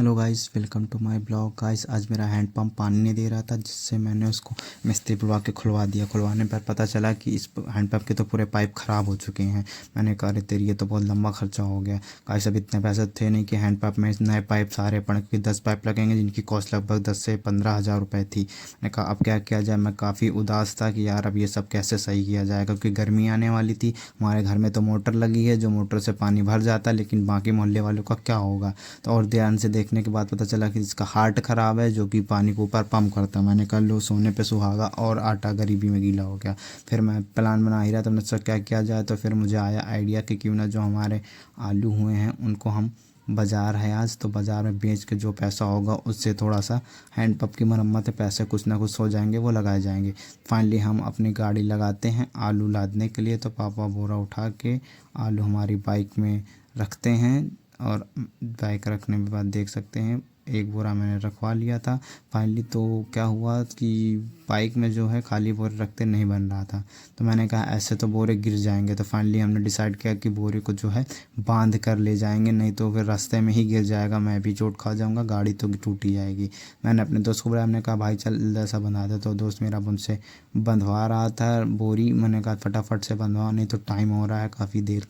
Hello guys, welcome to my blog. Guys आज मेरा handpump पानी नहीं दे रहा था, जिससे मैंने उसको मिस्त्री बुलवा के खुलवा दिया। खुलवाने पर पता चला कि इस हैंडपम्प के तो पूरे पाइप ख़राब हो चुके हैं। मैंने कहा अरे तेरी ये तो बहुत लंबा खर्चा हो गया। गाइस अब इतने पैसे थे नहीं कि हैंडपम्प में नए पाइप सारे पड़े, क्योंकि 10 पाइप लगेंगे जिनकी कॉस्ट लगभग 10 से 15 हज़ार रुपये थी। मैंने कहा अब क्या किया जाए। मैं काफ़ी उदास था कि यार अब ये सब कैसे सही किया जाएगा, क्योंकि गर्मी आने वाली थी। हमारे घर में तो मोटर लगी है, जो मोटर से पानी भर जाता है, लेकिन बाकी मोहल्ले वालों का क्या होगा। तो और ध्यान से देखने के बाद पता चला कि इसका हार्ट ख़राब है, जो कि पानी को ऊपर पंप करता है। मैंने कहा लो सोने पे सुहागा और आटा गरीबी में गीला हो गया। फिर मैं प्लान बना ही रहा था, मैंने सोचा क्या किया जाए। तो फिर मुझे आया आइडिया कि क्यों ना जो हमारे आलू हुए हैं उनको हम बाज़ार है आज, तो बाज़ार में बेच के जो पैसा होगा उससे थोड़ा सा हैंडपम्प की मरम्मत है, पैसे कुछ ना कुछ हो जाएंगे, वो लगाए जाएंगे। फाइनली हम अपनी गाड़ी लगाते हैं आलू लादने के लिए। तो पापा बोरा उठा के आलू हमारी बाइक में रखते हैं, और बाइक रखने के बाद देख सकते हैं एक बोरा मैंने रखवा लिया था। फाइनली तो क्या हुआ कि बाइक में जो है खाली बोरे रखते नहीं बन रहा था। तो मैंने कहा ऐसे तो बोरे गिर जाएंगे। तो फाइनली हमने डिसाइड किया कि बोरे को जो है बांध कर ले जाएंगे, नहीं तो फिर रास्ते में ही गिर जाएगा, मैं भी चोट खा जाऊंगा, गाड़ी तो टूट ही जाएगी। मैंने अपने दोस्त को बुलाया, हमने कहा भाई चल ऐसा बंधा दे। तो दोस्त मेरा उनसे बंधवा रहा था बोरी। मैंने कहा फटाफट से बंधवा, नहीं तो टाइम हो रहा है काफ़ी देर।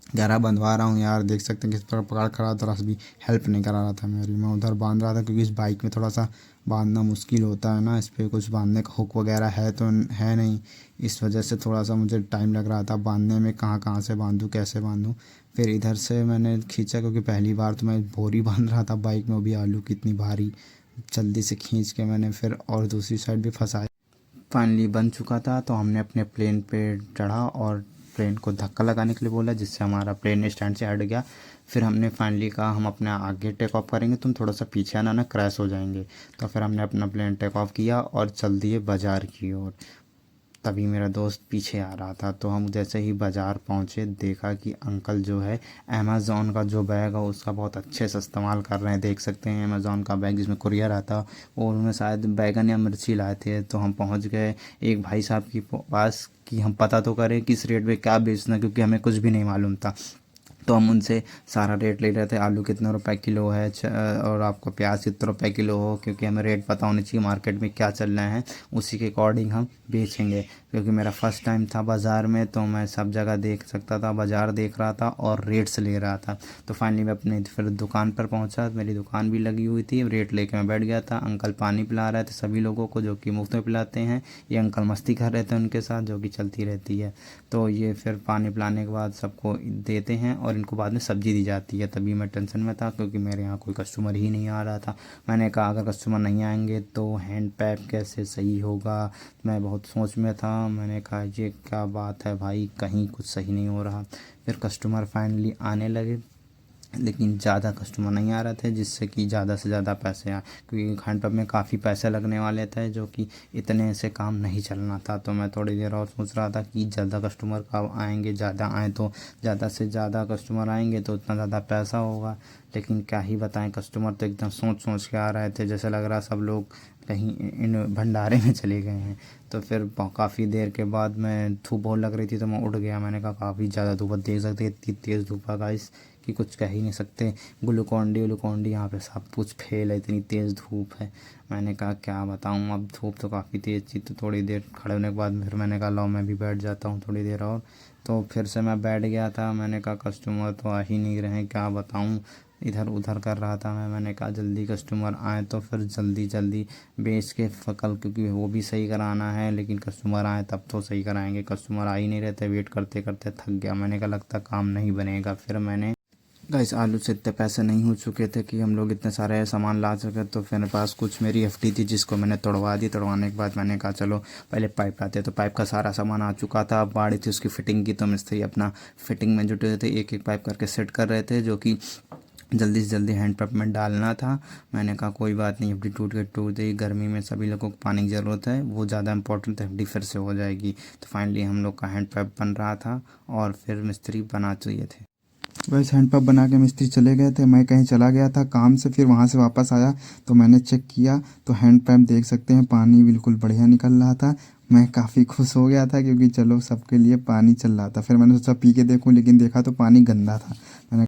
गहरा बंधवा रहा हूँ यार, देख सकते हैं किस प्रकार पकड़ खड़ा था, भी हेल्प नहीं करा रहा था मेरी। मैं उधर बांध रहा था, क्योंकि इस बाइक में थोड़ा सा बांधना मुश्किल होता है ना, इस पर कुछ बांधने का हुक वगैरह है तो है नहीं। इस वजह से थोड़ा सा मुझे टाइम लग रहा था बांधने में, कहाँ कहाँ से बांधूँ कैसे बांधूँ। फिर इधर से मैंने खींचा, क्योंकि पहली बार तो मैं बोरी बांध रहा था बाइक में, वो भी आलू कितनी भारी। जल्दी से खींच के मैंने फिर और दूसरी साइड भी फंसाया। फाइनली बन चुका था, तो हमने अपने प्लेन पे चढ़ा और प्लेन को धक्का लगाने के लिए बोला, जिससे हमारा प्लेन स्टैंड से हट गया। फिर हमने फाइनली कहा हम अपने आगे टेक ऑफ करेंगे, तुम थोड़ा सा पीछे आना ना, क्रैश हो जाएंगे। तो फिर हमने अपना प्लेन टेक ऑफ किया और चल दिए बाज़ार की ओर। तभी मेरा दोस्त पीछे आ रहा था। तो हम जैसे ही बाज़ार पहुँचे, देखा कि अंकल जो है अमेज़ॉन का जो बैग है उसका बहुत अच्छे से इस्तेमाल कर रहे हैं। देख सकते हैं अमेज़ॉन का बैग जिसमें कुरियर आता, और उन्होंने शायद बैगन या मिर्ची लाए थे। तो हम पहुँच गए एक भाई साहब के पास कि हम पता तो करें किस रेट पे क्या बेचना, क्योंकि हमें कुछ भी नहीं मालूम था। तो हम उनसे सारा रेट ले रहे थे, आलू कितने रुपए किलो है, और आपको प्याज कितने रुपए किलो हो, क्योंकि हमें रेट पता होना चाहिए मार्केट में क्या चल रहे हैं, उसी के अकॉर्डिंग हम बेचेंगे। क्योंकि मेरा फर्स्ट टाइम था बाज़ार में, तो मैं सब जगह देख सकता था, बाज़ार देख रहा था और रेट्स ले रहा था। तो फाइनली मैं अपने फिर दुकान पर पहुंचा, मेरी दुकान भी लगी हुई थी, रेट लेके मैं बैठ गया था। अंकल पानी पिला रहे थे सभी लोगों को, जो कि मुफ्त में पिलाते हैं। ये अंकल मस्ती कर रहे थे उनके साथ, जो कि चलती रहती है। तो ये फिर पानी पिलाने के बाद सबको देते हैं और इनको बाद में सब्ज़ी दी जाती है। तभी मैं टेंशन में था, क्योंकि मेरे यहाँ कोई कस्टमर ही नहीं आ रहा था। मैंने कहा अगर कस्टमर नहीं आएंगे तो हैंड पैप कैसे सही होगा। मैं बहुत सोच में था। मैंने कहा ये क्या बात है भाई, कहीं कुछ सही नहीं हो रहा। फिर कस्टमर फाइनली आने लगे, लेकिन ज़्यादा कस्टमर नहीं आ रहे थे, जिससे कि ज़्यादा से ज़्यादा पैसे आए, क्योंकि हैंडपम्प में काफ़ी पैसे लगने वाले थे, जो कि इतने से काम नहीं चलना था। तो मैं थोड़ी देर और सोच रहा था कि ज़्यादा कस्टमर कब आएंगे, ज़्यादा आए तो ज़्यादा से ज़्यादा कस्टमर आएंगे तो उतना ज़्यादा पैसा होगा। लेकिन क्या ही बताएं, कस्टमर तो एकदम सोच सोच के आ रहे थे, जैसे लग रहा सब लोग कहीं इन भंडारे में चले गए हैं। तो फिर काफ़ी देर के बाद मैं धूप बहुत लग रही थी, तो मैं उठ गया। मैंने कहा काफ़ी ज़्यादा धूप, देख सकते इतनी तेज़ धूप है गाइस कि कुछ कह ही नहीं सकते। ग्लूकॉन डी यहाँ पे सब कुछ फेल है, इतनी तेज़ धूप है। मैंने कहा क्या बताऊँ, अब धूप तो काफ़ी तेज़ थी। तो थोड़ी देर खड़े होने के बाद फिर मैंने कहा लो मैं भी बैठ जाता हूँ थोड़ी देर और। तो फिर से मैं बैठ गया था। मैंने कहा कस्टमर तो आ ही नहीं रहे, क्या बताऊँ, इधर उधर कर रहा था मैं। मैंने कहा जल्दी कस्टमर आए तो फिर जल्दी जल्दी बेच के कल, क्योंकि वो भी सही कराना है, लेकिन कस्टमर आए तब तो सही कराएंगे। कस्टमर आ ही नहीं रहते, वेट करते करते थक गया। मैंने कहा लगता काम नहीं बनेगा। फिर मैंने गाइस आलू से इतने पैसे नहीं हो चुके थे कि हम लोग इतने सारे सामान ला सके। तो फिर मेरे पास कुछ मेरी एफडी थी, जिसको मैंने तोड़वा दी। तोड़वाने के बाद मैंने कहा चलो पहले पाइप लाते। तो पाइप का सारा सामान आ चुका था, अब बाड़ी थी उसकी फिटिंग की। तो मिस्त्री अपना फिटिंग में जुटे हुए थे, एक एक पाइप करके सेट कर रहे थे, जो कि जल्दी से जल्दी हैंडपम्प में डालना था। मैंने कहा कोई बात नहीं, एफडी टूट गई टूट गई, गर्मी में सभी लोगों को पानी की ज़रूरत है, वो ज़्यादा इंपॉर्टेंट है, एफडी फिर से हो जाएगी। तो फाइनली हम लोग का हैंडपम्प बन रहा था और फिर मिस्त्री बना चुके थे। वैसे हैंडपम्प बना के मिस्त्री चले गए थे, मैं कहीं चला गया था काम से। फिर वहाँ से वापस आया तो मैंने चेक किया, तो हैंडपम्प देख सकते हैं पानी बिल्कुल बढ़िया निकल रहा था। मैं काफ़ी खुश हो गया था, क्योंकि चलो सबके लिए पानी चल रहा था। फिर मैंने सोचा पी के देखूं, लेकिन देखा तो पानी गंदा था। मैंने